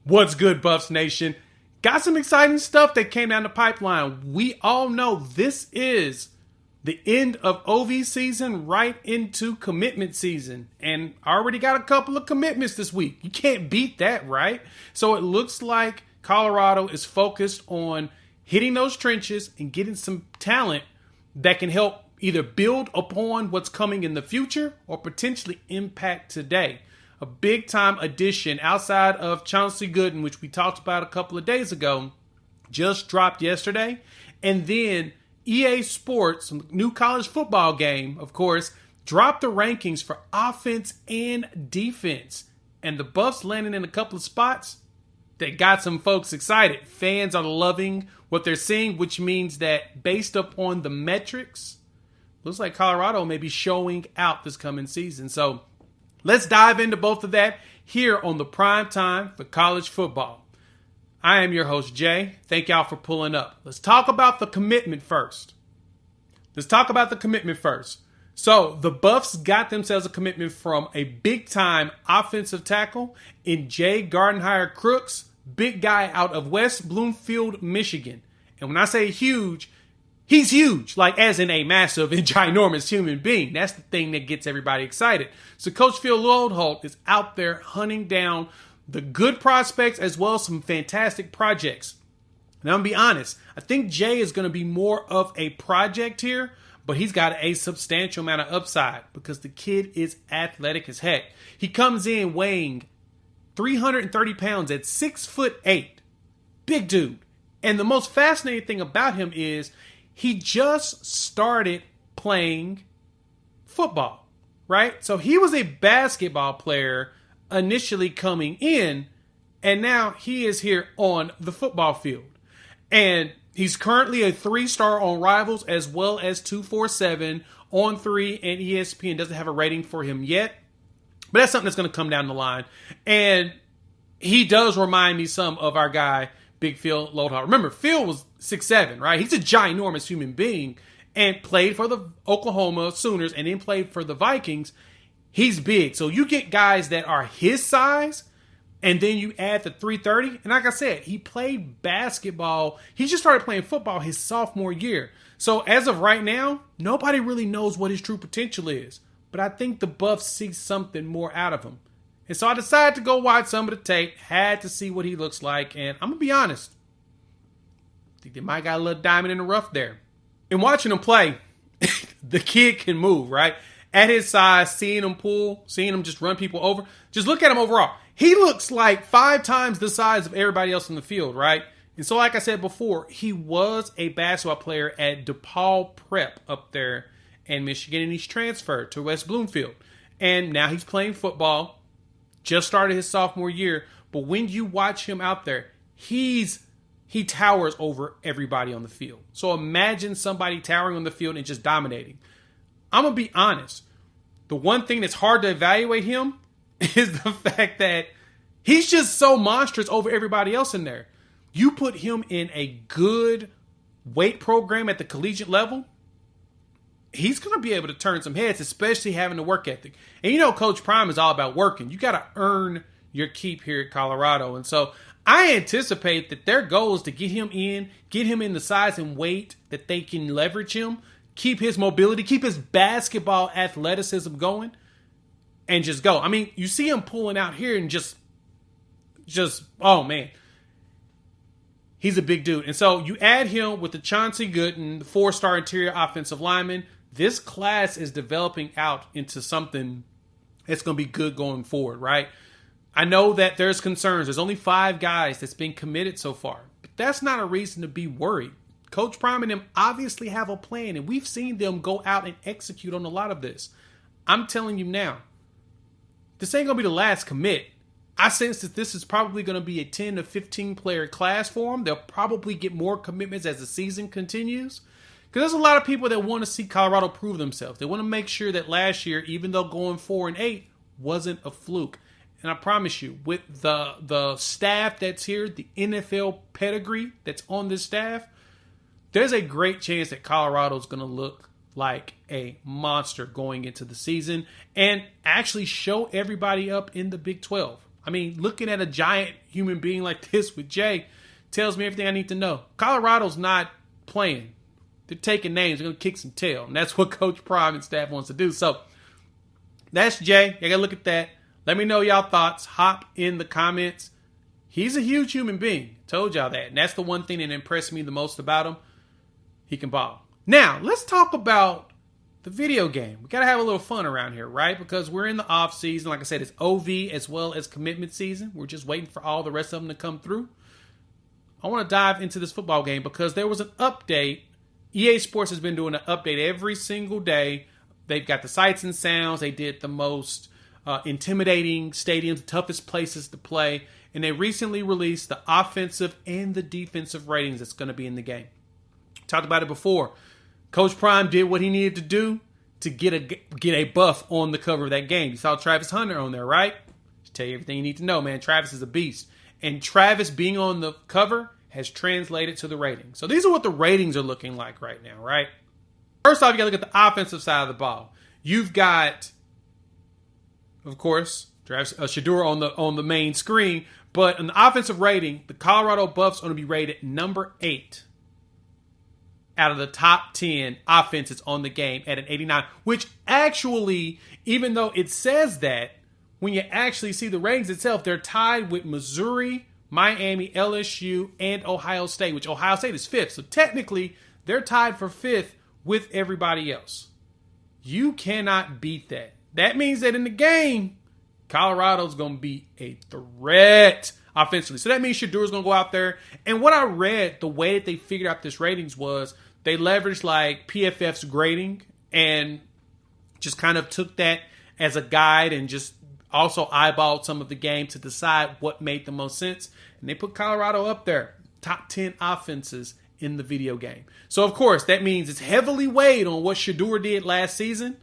What's good, Buffs Nation? Got some exciting stuff that came down the pipeline. We all know this is the end of OV season right into commitment season. And I already got a couple of commitments this week. You can't beat that, right? So it looks like Colorado is focused on hitting those trenches and getting some talent that can help either build upon what's coming in the future or potentially impact today. A big-time addition outside of Chauncey Gooden, which we talked about a couple of days ago, just dropped yesterday. And then EA Sports, new college football game, of course, dropped the rankings for offense and defense. And the Buffs landing in a couple of spots that got some folks excited. Fans are loving what they're seeing, which means that based upon the metrics, looks like Colorado may be showing out this coming season. So let's dive into both of that here on the prime time for college football. I am your host, Jay. Thank y'all for pulling up. Let's talk about the commitment first. So the Buffs got themselves a commitment from a big-time offensive tackle in Gardenhire-Crooks, big guy out of West Bloomfield, Michigan. And when I say huge, he's huge, like as in a massive and ginormous human being. That's the thing that gets everybody excited. So Coach Phil Loadholts is out there hunting down the good prospects as well as some fantastic projects. Now, I'm going to be honest. I think Jay is going to be more of a project here, but he's got a substantial amount of upside because the kid is athletic as heck. He comes in weighing 330 pounds at 6'8". Big dude. And the most fascinating thing about him is he just started playing football, right? So he was a basketball player initially coming in, and now he is here on the football field. And he's currently a 3-star on Rivals as well as 247 on 3, and ESPN doesn't have a rating for him yet. But that's something that's going to come down the line. And he does remind me some of our guy, Big Phil Loadholts. Remember, Phil was 6'7", right? He's a ginormous human being and played for the Oklahoma Sooners and then played for the Vikings. He's big. So you get guys that are his size and then you add the 330. And like I said, he played basketball. He just started playing football his sophomore year. So as of right now, nobody really knows what his true potential is. But I think the Buffs see something more out of him. And so I decided to go watch some of the tape. Had to see what he looks like. And I'm going to be honest. I think they might got a little diamond in the rough there. And watching him play, the kid can move, right? At his size, seeing him pull, seeing him just run people over. Just look at him overall. He looks like 5 times the size of everybody else in the field, right? And so like I said before, he was a basketball player at DePaul Prep up there in Michigan, and he's transferred to West Bloomfield. And now he's playing football. Just started his sophomore year. But when you watch him out there, he towers over everybody on the field. So imagine somebody towering on the field and just dominating. I'm going to be honest. The one thing that's hard to evaluate him is the fact that he's just so monstrous over everybody else in there. You put him in a good weight program at the collegiate level, he's going to be able to turn some heads, especially having the work ethic. And you know Coach Prime is all about working. You got to earn your keep here at Colorado. And so I anticipate that their goal is to get him in the size and weight that they can leverage him, keep his mobility, keep his basketball athleticism going, and just go. I mean, you see him pulling out here and just, oh man. He's a big dude. And so you add him with the Chauncey Gooden, the 4-star interior offensive lineman. This class is developing out into something that's going to be good going forward, right? I know that there's concerns. There's only 5 guys that's been committed so far. But that's not a reason to be worried. Coach Prime and them obviously have a plan, and we've seen them go out and execute on a lot of this. I'm telling you now, this ain't going to be the last commit. I sense that this is probably going to be a 10 to 15 player class for them. They'll probably get more commitments as the season continues. Because there's a lot of people that want to see Colorado prove themselves. They want to make sure that last year, even though going 4-8 wasn't a fluke. And I promise you, with the staff that's here, the NFL pedigree that's on this staff, there's a great chance that Colorado's going to look like a monster going into the season and actually show everybody up in the Big 12. I mean, looking at a giant human being like this with Jay tells me everything I need to know. Colorado's not playing. They're taking names. They're going to kick some tail. And that's what Coach Prime and staff wants to do. So that's Jay. You got to look at that. Let me know y'all thoughts. Hop in the comments. He's a huge human being. Told y'all that. And that's the one thing that impressed me the most about him. He can ball. Now, let's talk about the video game. We got to have a little fun around here, right? Because we're in the off season. Like I said, it's OV as well as commitment season. We're just waiting for all the rest of them to come through. I want to dive into this football game because there was an update. EA Sports has been doing an update every single day. They've got the sights and sounds. They did the most intimidating stadiums, toughest places to play. And they recently released the offensive and the defensive ratings that's going to be in the game. Talked about it before. Coach Prime did what he needed to do to get a buff on the cover of that game. You saw Travis Hunter on there, right? Just tell you everything you need to know, man. Travis is a beast. And Travis being on the cover has translated to the ratings. So these are what the ratings are looking like right now, right? First off, you got to look at the offensive side of the ball. You've got, of course, Travis Shedeur on the main screen. But in the offensive rating, the Colorado Buffs are going to be rated number 8 out of the top 10 offenses on the game at an 89, which actually, even though it says that, when you actually see the ratings itself, they're tied with Missouri, Miami, LSU, and Ohio State, which Ohio State is 5th. So technically, they're tied for 5th with everybody else. You cannot beat that. That means that in the game, Colorado's going to be a threat offensively. So that means Shadeur's going to go out there. And what I read, the way that they figured out this ratings was they leveraged like PFF's grading and just kind of took that as a guide and just also eyeballed some of the game to decide what made the most sense. And they put Colorado up there, top 10 offenses in the video game. So, of course, that means it's heavily weighed on what Shedeur did last season.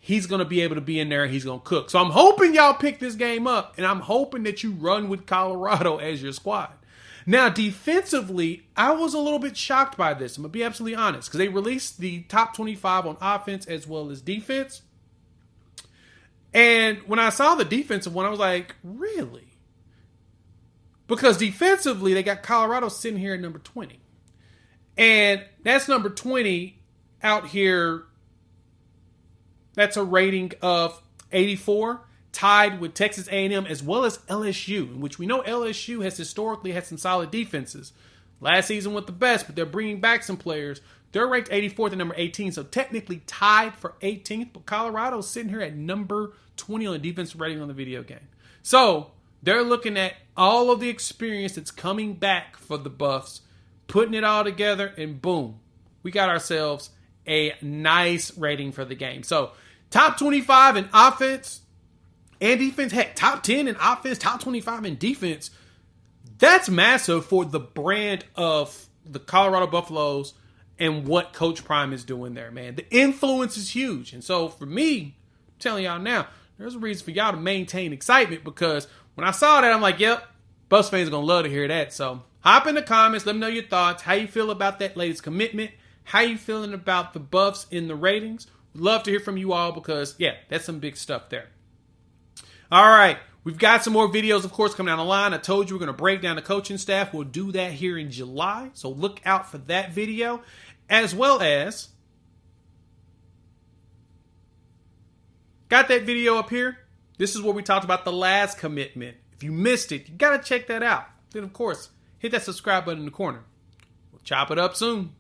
He's going to be able to be in there and he's going to cook. So I'm hoping y'all pick this game up, and I'm hoping that you run with Colorado as your squad. Now, defensively, I was a little bit shocked by this. I'm going to be absolutely honest, because they released the top 25 on offense as well as defense. And when I saw the defensive one, I was like, really? Because defensively, they got Colorado sitting here at number 20. And that's number 20 out here. That's a rating of 84, tied with Texas A&M as well as LSU, in which we know LSU has historically had some solid defenses. Last season with the best, but they're bringing back some players. They're ranked 84th and number 18, so technically tied for 18th, but Colorado's sitting here at number 20 on the defensive rating on the video game. So they're looking at all of the experience that's coming back for the Buffs, putting it all together, and boom, we got ourselves a nice rating for the game. So top 25 in offense and defense. Heck, top 10 in offense, top 25 in defense. That's massive for the brand of the Colorado Buffaloes and what Coach Prime is doing there, man. The influence is huge. And so for me, I'm telling y'all now, there's a reason for y'all to maintain excitement, because when I saw that, I'm like, yep, Buffs fans are going to love to hear that. So hop in the comments. Let me know your thoughts. How you feel about that latest commitment? How you feeling about the Buffs in the ratings? Love to hear from you all, because, yeah, that's some big stuff there. All right. We've got some more videos, of course, coming down the line. I told you we're going to break down the coaching staff. We'll do that here in July. So look out for that video, as well as got that video up here. This is where we talked about the last commitment. If you missed it, you got to check that out. Then, of course, hit that subscribe button in the corner. We'll chop it up soon.